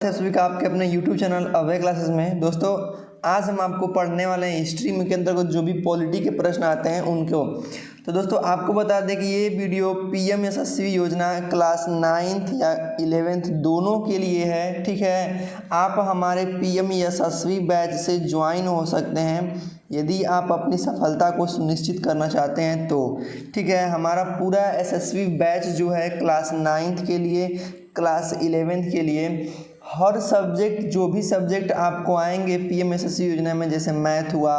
सभी का आपके अपने YouTube चैनल अभय क्लासेस में। दोस्तों आज हम आपको पढ़ने वाले हैं हिस्ट्री में के अंतर्गत जो भी पॉलिटी के प्रश्न आते हैं उनको। तो दोस्तों आपको बता दें कि ये वीडियो पीएम यशस्वी योजना क्लास 9th या 11th दोनों के लिए है। ठीक है, आप हमारे पीएम यशस्वी बैच से ज्वाइन हो सकते हैं यदि आप अपनी सफलता को सुनिश्चित करना चाहते हैं तो। ठीक है, हमारा पूरा यशस्वी बैच जो है क्लास 9th के लिए, क्लास 11th के लिए, हर सब्जेक्ट जो भी सब्जेक्ट आपको आएंगे पीएम यशस्वी योजना में, जैसे मैथ हुआ,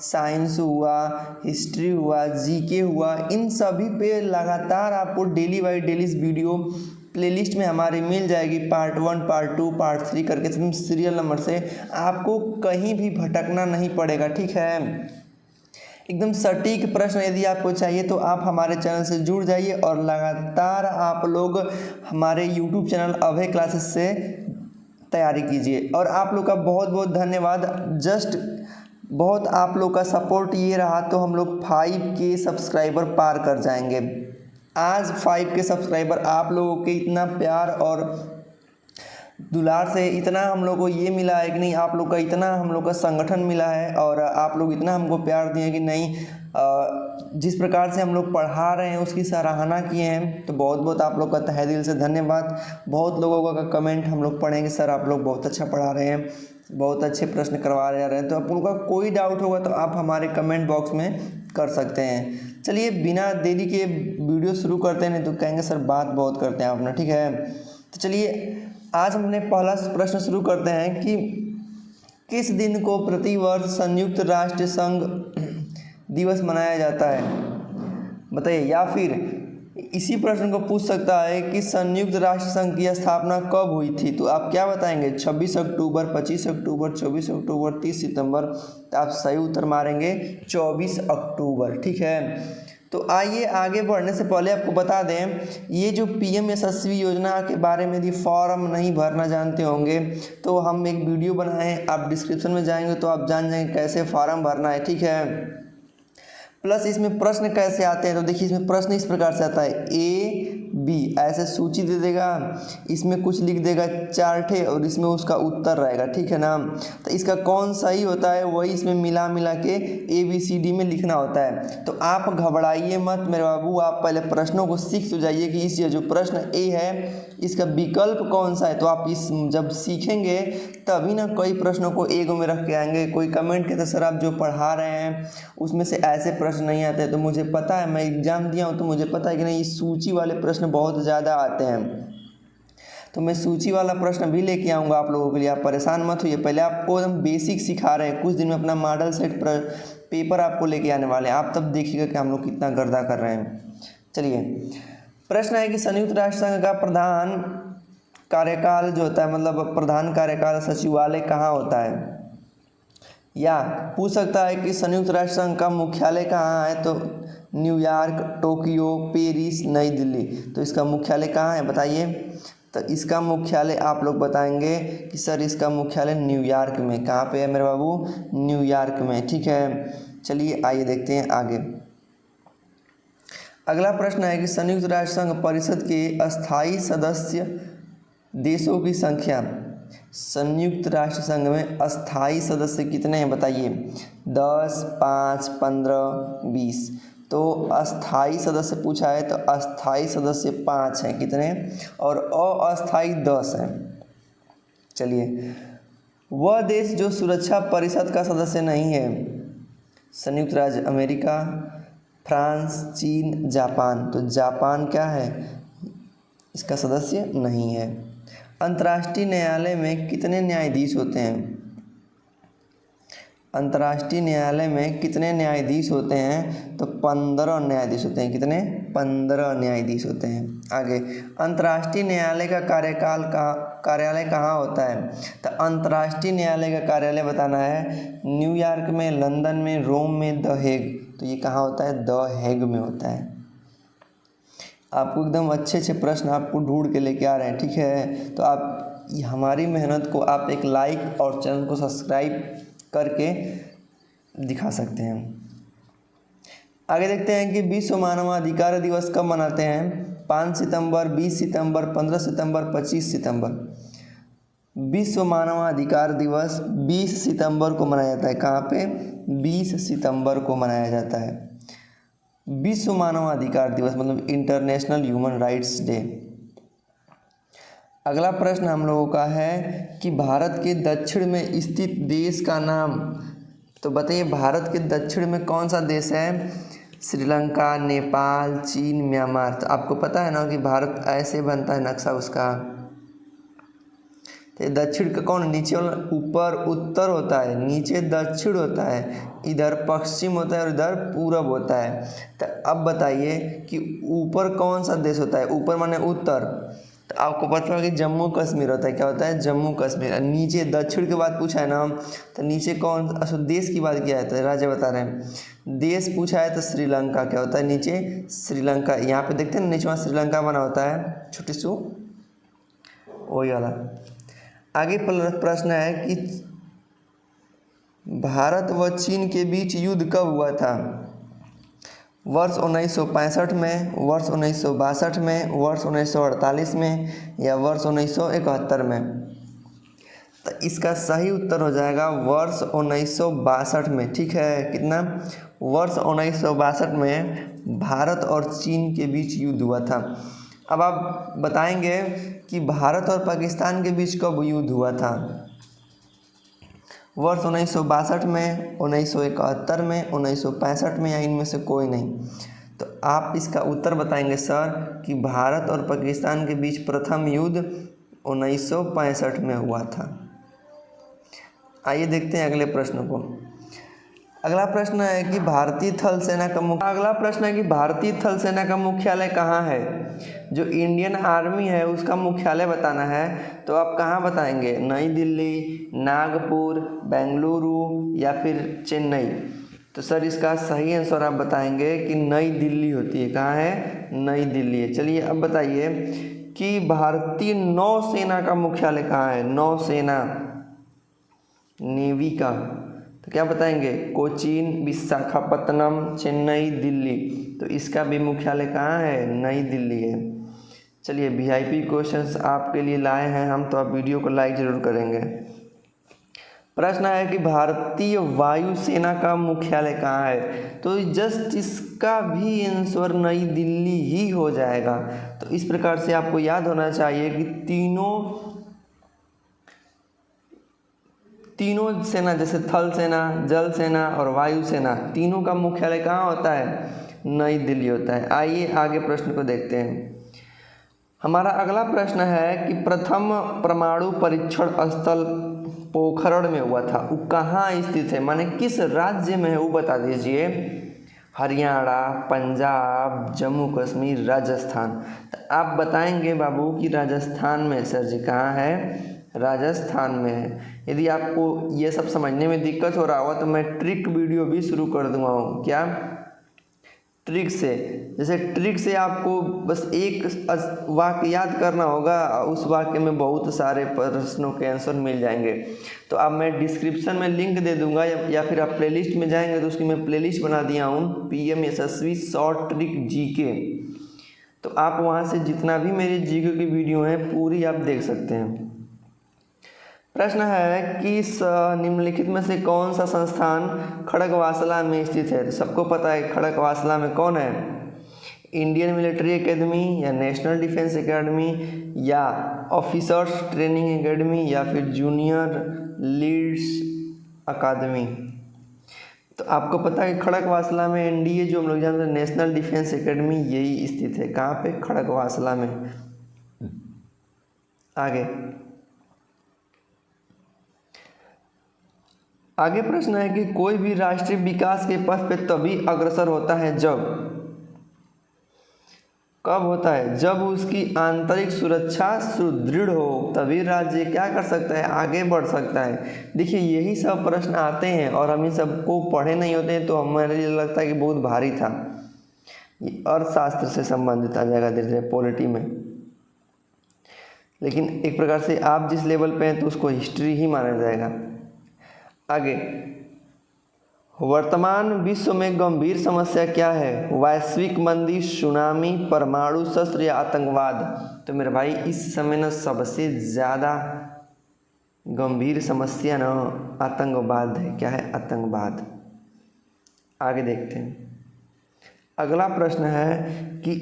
साइंस हुआ, हिस्ट्री हुआ, जीके हुआ, इन सभी पे लगातार आपको daily by daily video playlist में हमारी मिल जाएगी। पार्ट 1, पार्ट 2, पार्ट 3 करके एकदम सीरियल नंबर से। आपको कहीं भी भटकना नहीं पड़ेगा। ठीक है, एकदम सटीक प्रश्न यदि आपको चाहिए तो आप हमारे चैनल से जुड़ जाइए और लगातार आप लोग हमारे YouTube चैनल अभय क्लासेस से तैयारी कीजिए। और आप लोग का बहुत बहुत धन्यवाद। जस्ट बहुत आप लोग का सपोर्ट ये रहा तो हम लोग 5K सब्सक्राइबर पार कर जाएंगे। आज 5K सब्सक्राइबर आप लोगों के इतना प्यार और दुलार से इतना हम लोग को ये मिला है कि नहीं, आप लोग का इतना हम लोग का संगठन मिला है और आप लोग इतना हमको प्यार दिए कि नहीं, जिस प्रकार से हम लोग पढ़ा रहे हैं उसकी सराहना किए हैं। तो बहुत बहुत आप लोग का तहे दिल से धन्यवाद। बहुत लोगों का कमेंट हम लोग पढ़ेंगे, सर आप लोग बहुत अच्छा पढ़ा रहे हैं, बहुत अच्छे प्रश्न करवा रहे हैं। तो आप लोगों का कोई डाउट होगा तो आप हमारे कमेंट बॉक्स में कर सकते हैं। चलिए बिना देरी के वीडियो शुरू करते हैं, नहीं तो कहेंगे सर बात बहुत करते हैं आपने। ठीक है, तो चलिए आज हमने पहला प्रश्न शुरू करते हैं कि किस दिन को प्रतिवर्ष संयुक्त राष्ट्र संघ दिवस मनाया जाता है, बताइए। या फिर इसी प्रश्न को पूछ सकता है कि संयुक्त राष्ट्र संघ की स्थापना कब हुई थी, तो आप क्या बताएंगे? 26 अक्टूबर, 25 अक्टूबर, 24 अक्टूबर, 30 सितंबर। तो आप सही उत्तर मारेंगे 24 अक्टूबर। ठीक है, तो आइए आगे बढ़ने से पहले आपको बता दें, ये जो पीएम यशस्वी योजना के बारे में यदि फॉर्म नहीं भरना जानते होंगे तो हम एक वीडियो बनाए हैं, आप डिस्क्रिप्शन में जाएंगे तो आप जान जाएंगे कैसे फॉर्म भरना है। ठीक है, प्लस इसमें प्रश्न कैसे आते हैं तो देखिए इसमें प्रश्न इस प्रकार से आता है, A B ऐसे सूची दे देगा, इसमें कुछ लिख देगा चार्ट है और इसमें उसका उत्तर रहेगा। ठीक है ना, तो इसका कौन सही होता है वही इसमें मिला मिला के ABCD में लिखना होता है। तो आप घबराइए मत मेरे बाबू, आप पहले प्रश्नों को सीख तो जाइए कि इस जो प्रश्न A है इसका विकल्प कौन सा है। तो आप इस जब सीखेंगे तभी ना कई प्रश्नों को एक में रख के आएंगे। कोई कमेंट कहते सर आप जो पढ़ा रहे हैं उसमें से ऐसे प्रश्न नहीं आते, तो मुझे पता है, मैं एग्जाम दिया हूँ तो मुझे पता है कि नहीं, इस सूची वाले प्रश्न बहुत ज़्यादा आते हैं। तो मैं सूची वाला प्रश्न भी लेके आऊँगा आप लोगों के लिए, आप परेशान मत होइए। पहले आपको हम बेसिक सिखा रहे हैं, कुछ दिन में अपना मॉडल सेट पेपर आपको लेके आने वाले हैं, आप तब देखिएगा कि हम लोग कितना गर्दा कर रहे हैं। चलिए प्रश्न है कि संयुक्त राष्ट्र संघ का प्रधान कार्यकाल जो होता है, मतलब प्रधान कार्यकाल सचिवालय कहाँ होता है। या पूछ सकता है कि संयुक्त राष्ट्र संघ का मुख्यालय कहाँ है, तो न्यूयॉर्क, टोक्यो, पेरिस, नई दिल्ली। तो इसका मुख्यालय कहाँ है बताइए। तो इसका मुख्यालय आप लोग बताएंगे कि सर इसका मुख्यालय न्यूयॉर्क में। कहाँ पे है मेरे बाबू? न्यूयॉर्क में। ठीक है, चलिए आइए देखते हैं आगे। अगला प्रश्न है कि संयुक्त राष्ट्र संघ परिषद के अस्थायी सदस्य देशों की संख्या। संयुक्त राष्ट्र संघ में अस्थायी सदस्य कितने हैं बताइए? 10, 5, 15, 20। तो अस्थायी सदस्य पूछा है तो अस्थायी सदस्य 5 हैं, कितने? और अस्थायी 10 हैं। चलिए, वह देश जो सुरक्षा परिषद का सदस्य नहीं है, संयुक्त राज्य अमेरिका, फ्रांस, चीन, जापान। तो जापान क्या है? इसका सदस्य नहीं है। अंतर्राष्ट्रीय न्यायालय में कितने न्यायाधीश होते हैं? अंतर्राष्ट्रीय न्यायालय में कितने न्यायाधीश होते हैं? तो 15 न्यायाधीश होते हैं। कितने? 15 न्यायाधीश होते हैं। आगे, अंतर्राष्ट्रीय न्यायालय का कार्यालय कहाँ होता है? तो अंतर्राष्ट्रीय न्यायालय का कार्यालय बताना है न्यूयॉर्क में, लंदन में, रोम में, द हेग। तो ये कहाँ होता है? द हेग में होता है। आपको एकदम अच्छे अच्छे प्रश्न आपको ढूंढ के लेके आ रहे हैं। ठीक है, तो आप हमारी मेहनत को आप एक लाइक और चैनल को सब्सक्राइब करके दिखा सकते हैं। आगे देखते हैं कि विश्व मानवाधिकार दिवस कब मनाते हैं? 5 सितंबर, 20 सितंबर, 15 सितंबर, 25 सितंबर। विश्व मानवाधिकार दिवस 20 सितंबर को मनाया जाता है। कहाँ पे? 20 सितंबर को मनाया जाता है विश्व मानवाधिकार दिवस, मतलब इंटरनेशनल ह्यूमन राइट्स डे। अगला प्रश्न हम लोगों का है कि भारत के दक्षिण में स्थित देश का नाम। तो बताइए भारत के दक्षिण में कौन सा देश है? श्रीलंका, नेपाल, चीन, म्यांमार। तो आपको पता है ना कि भारत ऐसे बनता है नक्शा उसका। तो दक्षिण का कौन? नीचे वाला ऊपर उत्तर होता है, नीचे दक्षिण होता है, इधर पश्चिम होता है और इधर पूरब होता है। तो अब बताइए कि ऊपर कौन सा देश होता है? ऊपर माने उत्तर। तो आपको पता होगा कि जम्मू कश्मीर होता है। क्या होता है? जम्मू कश्मीर। नीचे दक्षिण की बात पूछा है ना, तो नीचे कौन? अच्छा देश की बात किया है तो राज्य बता रहे हैं। देश पूछा है तो श्रीलंका। क्या होता है? नीचे श्रीलंका। यहाँ पे देखते हैं नीचे वहाँ श्रीलंका बना होता है, छोटी सू वही वाला। आगे प्रश्न है कि भारत व चीन के बीच युद्ध कब हुआ था? वर्ष 1965 में, वर्ष 1962 में, वर्ष 1948 में या वर्ष 1971 में? तो इसका सही उत्तर हो जाएगा वर्ष 1962 में। ठीक है, कितना? वर्ष 1962 में भारत और चीन के बीच युद्ध हुआ था। अब आप बताएंगे कि भारत और पाकिस्तान के बीच कब युद्ध हुआ था? वर्ष 1962 में, 1971 में, 1965 में या इनमें से कोई नहीं? तो आप इसका उत्तर बताएंगे सर कि भारत और पाकिस्तान के बीच प्रथम युद्ध 1965 में हुआ था। आइए देखते हैं अगले प्रश्न को। अगला प्रश्न है कि भारतीय थल सेना का मुख्यालय कहाँ है? जो इंडियन आर्मी है उसका मुख्यालय बताना है, तो आप कहाँ बताएंगे? नई दिल्ली, नागपुर, बेंगलुरु या फिर चेन्नई? तो सर इसका सही आंसर आप बताएंगे कि नई दिल्ली होती है। कहाँ है? नई दिल्ली है। चलिए अब बताइए कि भारतीय नौसेना का मुख्यालय कहाँ है? नौसेना, नेवी का। तो क्या बताएंगे? कोचीन, विशाखापत्तनम, चेन्नई, दिल्ली। तो इसका भी मुख्यालय कहाँ है? नई दिल्ली है। चलिए वीआईपी क्वेश्चंस आपके लिए लाए हैं हम, तो आप वीडियो को लाइक जरूर करेंगे। प्रश्न है कि भारतीय वायुसेना का मुख्यालय कहाँ है? तो जस्ट इसका भी आंसर नई दिल्ली ही हो जाएगा। तो इस प्रकार से आपको याद होना चाहिए कि तीनों सेना, जैसे थल सेना, जल सेना और वायु सेना, तीनों का मुख्यालय कहाँ होता है? नई दिल्ली होता है। आइए आगे प्रश्न को देखते हैं। हमारा अगला प्रश्न है कि प्रथम परमाणु परीक्षण स्थल पोखरण में हुआ था, वो कहाँ स्थित है? माने किस राज्य में है वो बता दीजिए। हरियाणा, पंजाब, जम्मू कश्मीर, राजस्थान। तो आप बताएंगे बाबू कि राजस्थान में। सर जी कहाँ है? राजस्थान में है। यदि आपको ये सब समझने में दिक्कत हो रहा हो तो मैं ट्रिक वीडियो भी शुरू कर दूंगा हूँ। क्या? ट्रिक से। जैसे ट्रिक से आपको बस एक वाक्य याद करना होगा, उस वाक्य में बहुत सारे प्रश्नों के आंसर मिल जाएंगे। तो अब मैं डिस्क्रिप्शन में लिंक दे दूंगा या फिर आप प्लेलिस्ट में जाएंगे तो उसकी मैं प्लेलिस्ट बना दिया हूँ, पीएम यशस्वी शॉर्ट ट्रिक जीके। तो आप वहाँ से जितना भी मेरे जीके की वीडियो हैं पूरी आप देख सकते हैं। प्रश्न है कि निम्नलिखित में से कौन सा संस्थान खड़गवासला में स्थित है? तो सबको पता है खड़गवासला में कौन है? इंडियन मिलिट्री एकेडमी या नेशनल डिफेंस एकेडमी या ऑफिसर्स ट्रेनिंग एकेडमी या फिर जूनियर लीड्स अकादमी। तो आपको पता है कि खड़गवासला में एनडीए जो हम लोग जानते हैं नेशनल डिफेंस एकेडमी यही स्थित है। कहाँ पे? खड़गवासला में। आगे प्रश्न है कि कोई भी राष्ट्रीय विकास के पथ पे तभी अग्रसर होता है कब होता है? जब उसकी आंतरिक सुरक्षा सुदृढ़ हो, तभी राज्य क्या कर सकता है? आगे बढ़ सकता है। देखिए यही सब प्रश्न आते हैं और हम इन सबको पढ़े नहीं होते हैं तो हमारे लिए लगता है कि बहुत भारी था। ये अर्थशास्त्र से संबंधित आ जाएगा धीरे धीरे पॉलिटी में, लेकिन एक प्रकार से आप जिस लेवल पे हैं तो उसको हिस्ट्री ही माना जाएगा। आगे, वर्तमान विश्व में गंभीर समस्या क्या है? वैश्विक मंदी, सुनामी, परमाणु शस्त्र या आतंकवाद? तो मेरे भाई इस समय ना सबसे ज़्यादा गंभीर समस्या ना आतंकवाद है। क्या है? आतंकवाद। आगे देखते हैं। अगला प्रश्न है कि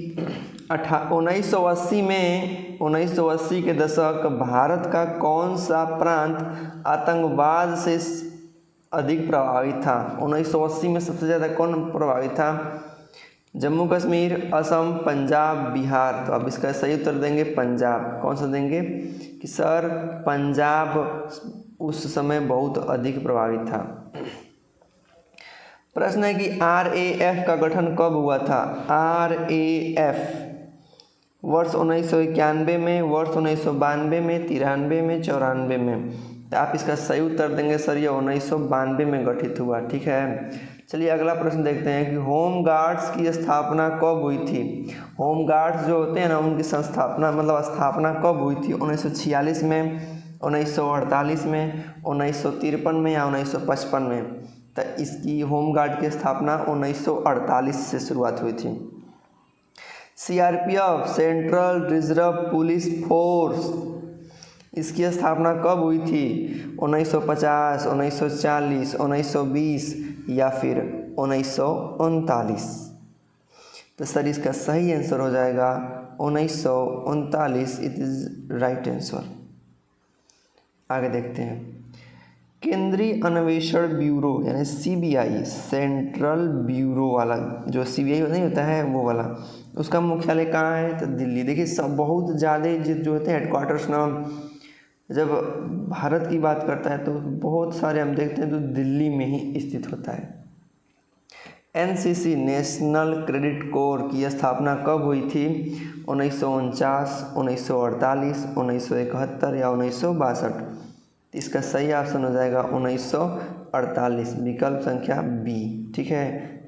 1980 के दशक भारत का कौन सा प्रांत आतंकवाद से अधिक प्रभावित था? 1980 में सबसे ज़्यादा कौन प्रभावित था? जम्मू कश्मीर, असम, पंजाब, बिहार। तो अब इसका सही उत्तर देंगे पंजाब। कौन सा देंगे? कि सर पंजाब उस समय बहुत अधिक प्रभावित था। प्रश्न है कि RAF का गठन कब हुआ था? RAF वर्ष 1991 में, वर्ष 1992 में, 93 में, 94 में। तो आप इसका सही उत्तर देंगे सर ये 1992 में गठित हुआ। ठीक है, चलिए अगला प्रश्न देखते हैं कि होम गार्ड्स की स्थापना कब हुई थी? होम गार्ड्स जो होते हैं ना उनकी स्थापना कब हुई थी? 1946 में, 1948 में, 1953 में या 1955 में? तो इसकी होम गार्ड की स्थापना 1948 से शुरुआत हुई थी। CRPF central reserve police force, इसकी स्थापना कब हुई थी? 1950, 1940, 1920 या फिर 1939? तो सर इसका सही आंसर हो जाएगा 1939। It is right answer. आगे देखते हैं। केंद्रीय अन्वेषण ब्यूरो यानी CBI, सेंट्रल ब्यूरो वाला जो CBI नहीं होता है वो वाला, उसका मुख्यालय कहाँ है? तो दिल्ली। देखिए सब बहुत ज़्यादा जो होते हैं हेडक्वार्टर्स ना, जब भारत की बात करता है तो बहुत सारे हम देखते हैं तो दिल्ली में ही स्थित होता है। NCC नेशनल क्रेडिट कोर की स्थापना कब हुई थी? 1949, 1948, 1971 या 1962? इसका सही ऑप्शन हो जाएगा 1948, विकल्प संख्या B। ठीक है।